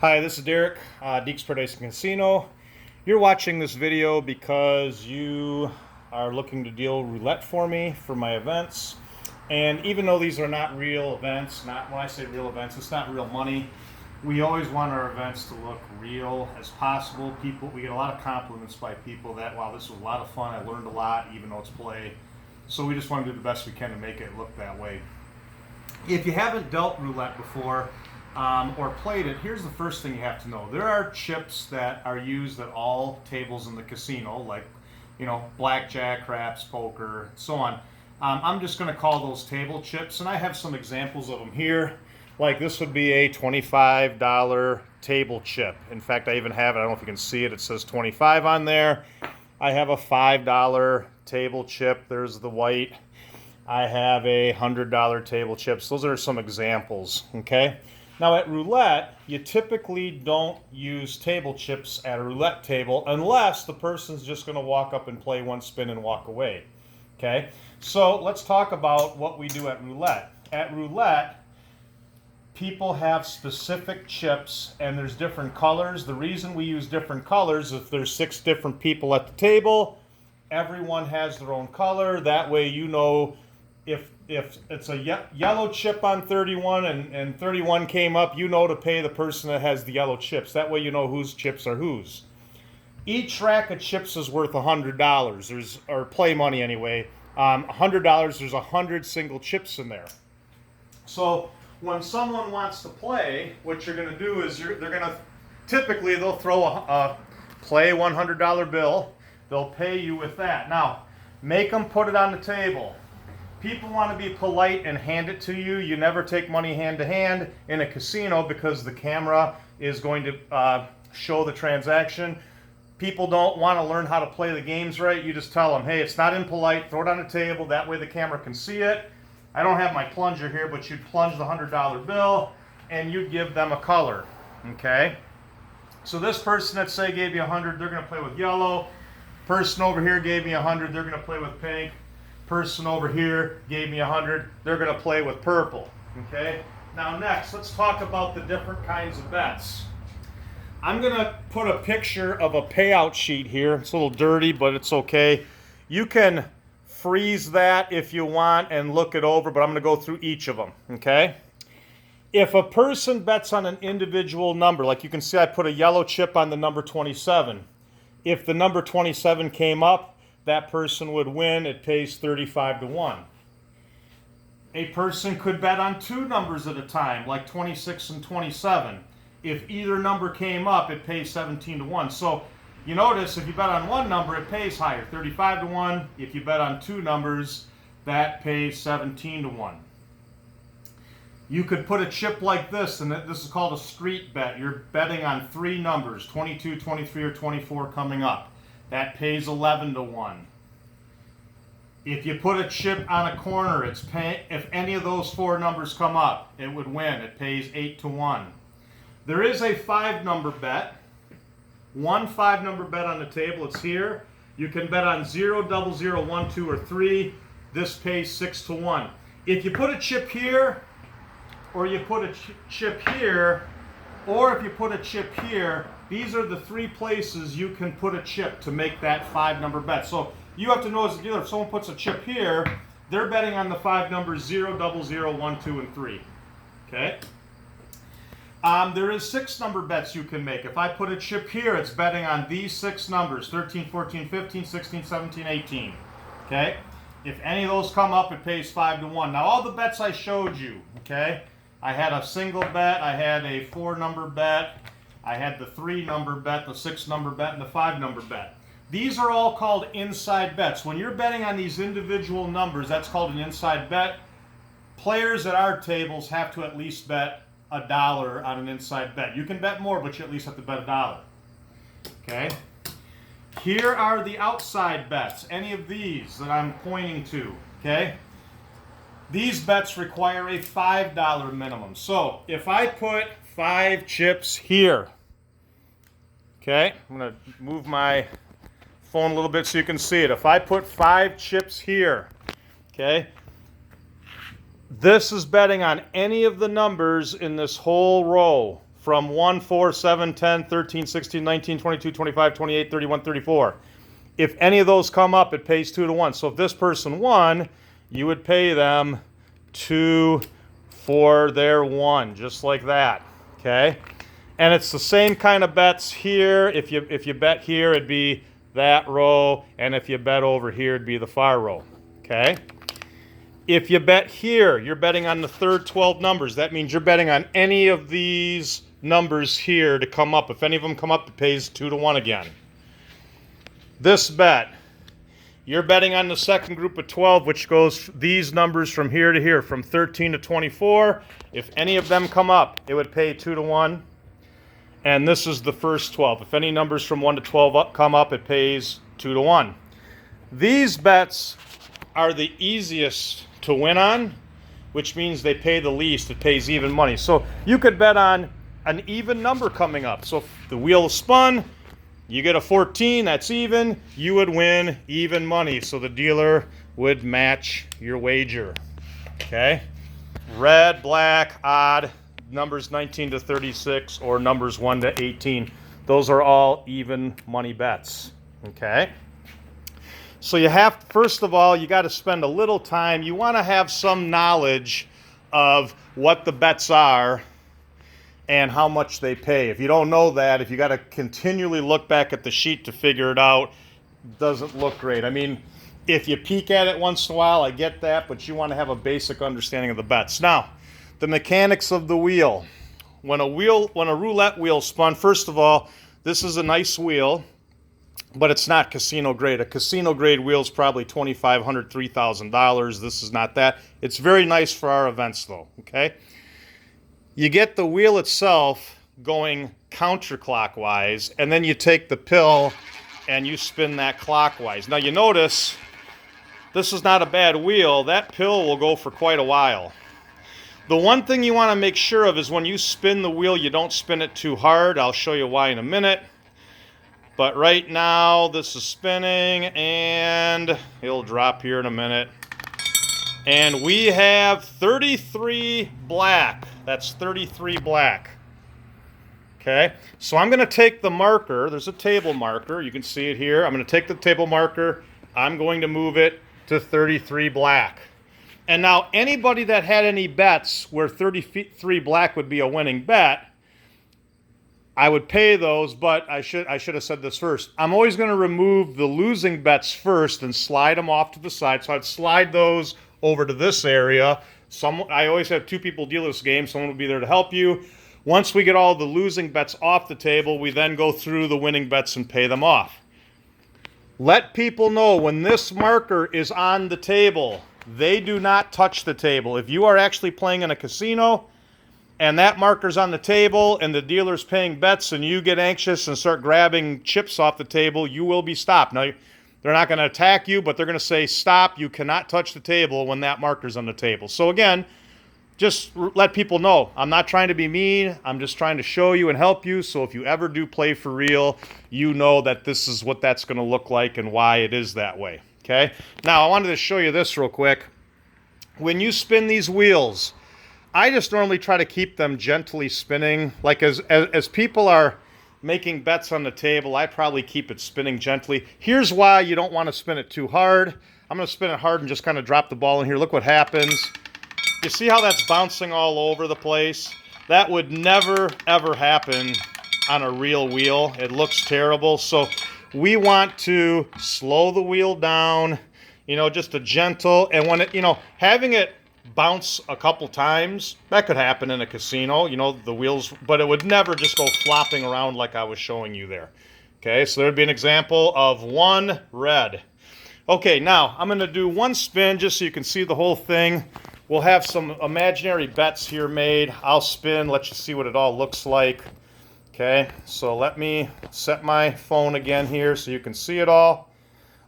Hi, this is Derek, Deke's ParaDice Casino. You're watching this video because you are looking to deal roulette for me for my events. And even though these are not real events, when I say real events, it's not real money. We always want our events to look real as possible. We get a lot of compliments by people that, wow, this was a lot of fun. I learned a lot, even though it's play. So we just want to do the best we can to make it look that way. If you haven't dealt roulette before, or played it, here's the first thing you have to know. There are chips that are used at all tables in the casino, like, blackjack, craps, poker, so on. I'm just going to call those table chips, and I have some examples of them here. Like this would be a $25 table chip. In fact, I even have it. I don't know if you can see it. It says 25 on there. I have a $5 table chip. There's the white. I have a $100 table chips. Those are some examples, okay? Now at roulette, you typically don't use table chips at a roulette table unless the person's just going to walk up and play one spin and walk away. Okay, so let's talk about what we do at roulette. At roulette, people have specific chips and there's different colors. The reason we use different colors is if there's 6 different people at the table, everyone has their own color. That way you know if it's a yellow chip on 31 and 31 came up, you know to pay the person that has the yellow chips. That way you know whose chips are whose. Each rack of chips is worth $100, or play money anyway. $100, there's 100 single chips in there. So when someone wants to play, what you're going to do is typically they'll throw a play $100 bill. They'll pay you with that. Now, make them put it on the table. People want to be polite and hand it to you. You never take money hand to hand in a casino because the camera is going to show the transaction. People don't want to learn how to play the games right. You just tell them, hey, it's not impolite. Throw it on the table. That way the camera can see it. I don't have my plunger here, but you'd plunge the $100 bill and you'd give them a color. Okay? So this person, let's say, gave you 100. They're going to play with yellow. Person over here gave me 100. They're going to play with pink. Person over here gave me 100. They're going to play with purple. Okay? Now next, let's talk about the different kinds of bets. I'm going to put a picture of a payout sheet here. It's a little dirty, but it's okay. You can freeze that if you want and look it over, but I'm going to go through each of them. Okay? If a person bets on an individual number, like you can see I put a yellow chip on the number 27. If the number 27 came up, that person would win. It pays 35 to 1. A person could bet on 2 numbers at a time, like 26 and 27. If either number came up, it pays 17 to 1. So you notice if you bet on one number, it pays higher, 35 to 1. If you bet on 2 numbers, that pays 17 to 1. You could put a chip like this, and this is called a street bet. You're betting on 3 numbers, 22, 23, or 24 coming up. That pays 11 to 1. If you put a chip on a corner, if any of those 4 numbers come up, it would win. It pays 8 to 1. There is a 5-number bet. One 5-number bet on the table. It's here. You can bet on 0, 00, 1, 2, or 3. This pays 6 to 1. If you put a chip here, or you put a chip here, or if you put a chip here, these are the 3 places you can put a chip to make that 5-number bet. So you have to know as a dealer, if someone puts a chip here, they're betting on the 5 numbers 0, 00, 1, 2, and 3. Okay? There is 6-number bets you can make. If I put a chip here, it's betting on these 6 numbers, 13, 14, 15, 16, 17, 18. Okay? If any of those come up, it pays 5 to 1. Now, all the bets I showed you, okay? I had a single bet, I had a 4-number bet, I had the 3-number bet, the 6-number bet, and the 5-number bet. These are all called inside bets. When you're betting on these individual numbers, that's called an inside bet. Players at our tables have to at least bet $1 on an inside bet. You can bet more, but you at least have to bet $1. Okay? Here are the outside bets, any of these that I'm pointing to. Okay? These bets require a $5 minimum. So if I put 5 chips here, okay, I'm going to move my phone a little bit so you can see it. If I put 5 chips here, okay, This is betting on any of the numbers in this whole row. from 1, 4, 7, 10, 13, 16, 19, 22, 25, 28, 31, 34. If any of those come up, it pays 2 to 1. So if this person won, you would pay them 2 for their 1, just like that, okay? And it's the same kind of bets here. If you bet here, it'd be that row, and if you bet over here, it'd be the far row, okay? If you bet here, you're betting on the third 12 numbers. That means you're betting on any of these numbers here to come up. If any of them come up, it pays 2 to 1 again. This bet, you're betting on the second group of 12, which goes these numbers from here to here, from 13 to 24. If any of them come up, it would pay 2 to 1. And this is the first 12. If any numbers from 1 to 12 come up, it pays 2 to 1. These bets are the easiest to win on, which means they pay the least. It pays even money. So you could bet on an even number coming up. So if the wheel is spun, you get a 14, that's even. You would win even money. So the dealer would match your wager. Okay? Red, black, odd, numbers 19 to 36, or numbers 1 to 18. Those are all even money bets. Okay? So you have, first of all, you got to spend a little time. You want to have some knowledge of what the bets are and how much they pay. If you don't know that, if you got to continually look back at the sheet to figure it out, it doesn't look great. I mean, if you peek at it once in a while, I get that, but you want to have a basic understanding of the bets. Now, the mechanics of the wheel. When a roulette wheel spun, first of all, this is a nice wheel, but it's not casino grade. A casino grade wheel is probably $2,500, $3,000. This is not that. It's very nice for our events though, okay? You get the wheel itself going counterclockwise, and then you take the pill and you spin that clockwise. Now you notice this is not a bad wheel. That pill will go for quite a while. The one thing you want to make sure of is when you spin the wheel, you don't spin it too hard. I'll show you why in a minute. But right now, this is spinning, and it'll drop here in a minute. And we have 33 black. That's 33 black. Okay, so I'm going to take the marker. There's a table marker. You can see it here. I'm going to take the table marker. I'm going to move it to 33 black. And now anybody that had any bets where 33 black would be a winning bet, I would pay those, but I should have said this first. I'm always going to remove the losing bets first and slide them off to the side. So I'd slide those over to this area. I always have 2 people deal this game. Someone will be there to help you. Once we get all the losing bets off the table, we then go through the winning bets and pay them off. Let people know when this marker is on the table, they do not touch the table. If you are actually playing in a casino and that marker's on the table and the dealer's paying bets and you get anxious and start grabbing chips off the table, you will be stopped. Now, they're not going to attack you, but they're going to say, stop, you cannot touch the table when that marker's on the table. So again, just let people know. I'm not trying to be mean. I'm just trying to show you and help you. So if you ever do play for real, you know that this is what that's going to look like and why it is that way. Okay? Now, I wanted to show you this real quick. When you spin these wheels, I just normally try to keep them gently spinning. Like as people are making bets on the table, I probably keep it spinning gently. Here's why you don't want to spin it too hard. I'm going to spin it hard and just kind of drop the ball in here. Look what happens. You see how that's bouncing all over the place? That would never, ever happen on a real wheel. It looks terrible. So we want to slow the wheel down, just a gentle, and when it, having it bounce a couple times, that could happen in a casino, the wheels, but it would never just go flopping around like I was showing you there. Okay, so there'd be an example of 1 red. Okay, now I'm going to do 1 spin just so you can see the whole thing. We'll have some imaginary bets here made. I'll spin, let you see what it all looks like. Okay, so let me set my phone again here so you can see it all.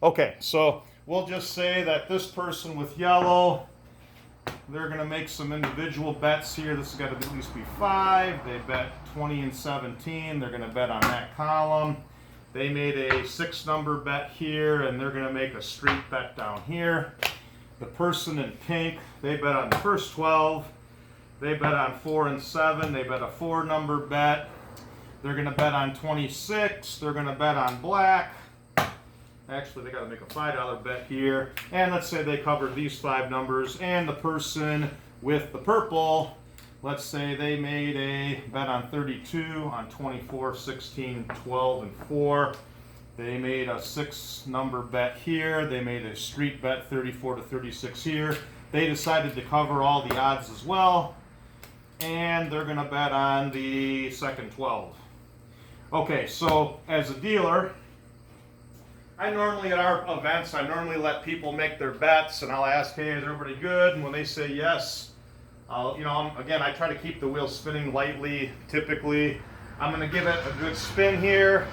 Okay, so we'll just say that this person with yellow, they're going to make some individual bets here. This has got to at least be 5. They bet 20 and 17. They're going to bet on that column. They made a 6-number bet here, and they're going to make a street bet down here. The person in pink, they bet on the first 12. They bet on 4 and 7. They bet a 4-number bet. They're going to bet on 26. They're going to bet on black. Actually, they got to make a $5 bet here. And let's say they covered these 5 numbers. And the person with the purple, let's say they made a bet on 32, on 24, 16, 12, and 4. They made a 6-number bet here. They made a street bet 34 to 36 here. They decided to cover all the odds as well. And they're going to bet on the second 12. Okay, so as a dealer, I normally, at our events, I normally let people make their bets, and I'll ask, hey, is everybody good? And when they say yes, again, I try to keep the wheel spinning lightly. Typically, I'm going to give it a good spin here.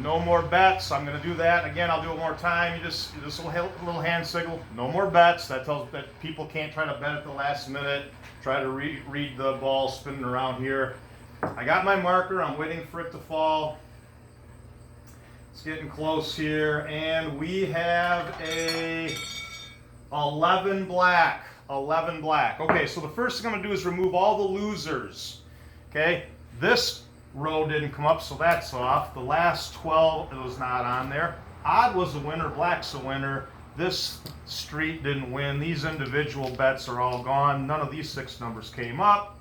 No more bets. I'm going to do that. Again, I'll do it one more time. You just a little hand signal. No more bets. That tells that people can't try to bet at the last minute. Try to read the ball spinning around here. I got my marker. I'm waiting for it to fall. It's getting close here, and we have a 11 black. 11 black. Okay, so the first thing I'm going to do is remove all the losers. Okay, this row didn't come up, so that's off. The last 12, it was not on there. Odd was the winner, black's the winner. This street didn't win. These individual bets are all gone. None of these 6 numbers came up.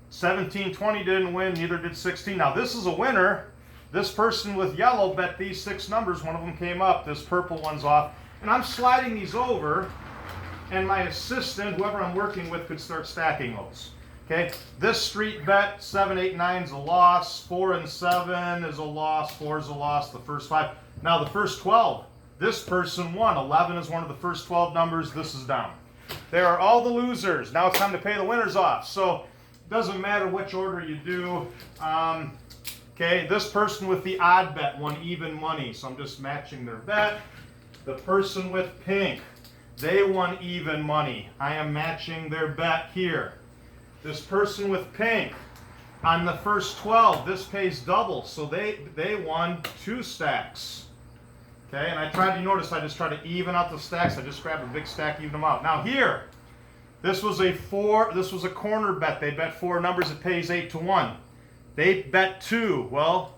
17, 20 didn't win, neither did 16. Now this is a winner. This person with yellow bet these 6 numbers. One of them came up. This purple one's off. And I'm sliding these over, and my assistant, whoever I'm working with, could start stacking those. Okay, this street bet, 7, 8, 9 is a loss. 4 and 7 is a loss. 4 is a loss. The first 5. Now the first 12, this person won. 11 is one of the first 12 numbers. This is down. There are all the losers. Now it's time to pay the winners off. So it doesn't matter which order you do. Okay, this person with the odd bet won even money. So I'm just matching their bet. The person with pink, they won even money. I am matching their bet here. This person with pink, on the first 12, this pays double, so they won 2 stacks. Okay, and I tried to notice, I just tried to even out the stacks. I just grabbed a big stack, even them out. Now here, this was a corner bet. They bet 4 numbers, it pays 8 to 1. They bet 2. Well,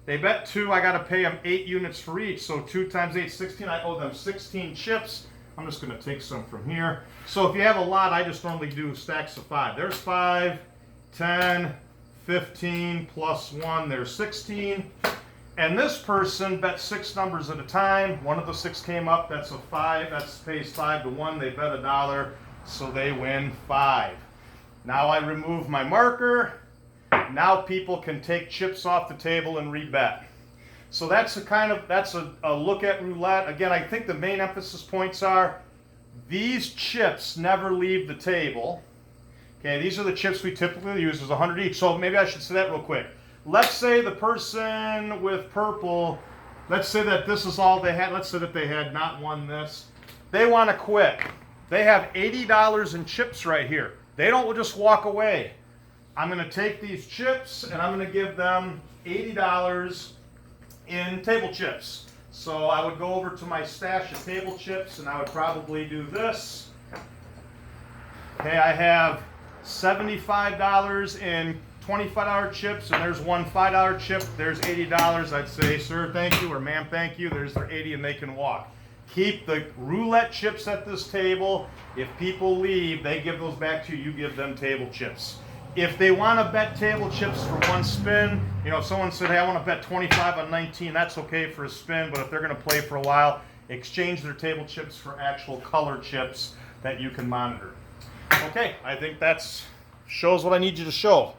they bet 2, I got to pay them 8 units for each, so 2 times 8, 16. I owe them 16 chips. I'm just going to take some from here. So if you have a lot, I just normally do stacks of 5. There's 5, 10, 15, plus 1, there's 16. And this person bet 6 numbers at a time. One of the 6 came up, that's a 5, that pays 5 to 1. They bet $1, so they win 5. Now I remove my marker. Now people can take chips off the table and rebet. So that's a look at roulette. Again, I think the main emphasis points are these chips never leave the table. Okay, these are the chips we typically use. There's 100 each. So maybe I should say that real quick. Let's say the person with purple, let's say that this is all they had. Let's say that they had not won this. They want to quit. They have $80 in chips right here. They don't just walk away. I'm going to take these chips and I'm going to give them $80 in table chips. So I would go over to my stash of table chips and I would probably do this. Okay, I have $75 in $25 chips, and there's one $5 chip. There's $80. I'd say, sir, thank you, or ma'am, thank you. There's their 80 and they can walk. Keep the roulette chips at this table. If people leave, they give those back to you. You give them table chips. If they want to bet table chips for one spin, if someone said, hey, I want to bet 25 on 19, that's okay for a spin, but if they're going to play for a while, exchange their table chips for actual color chips that you can monitor. Okay, I think that shows what I need you to show.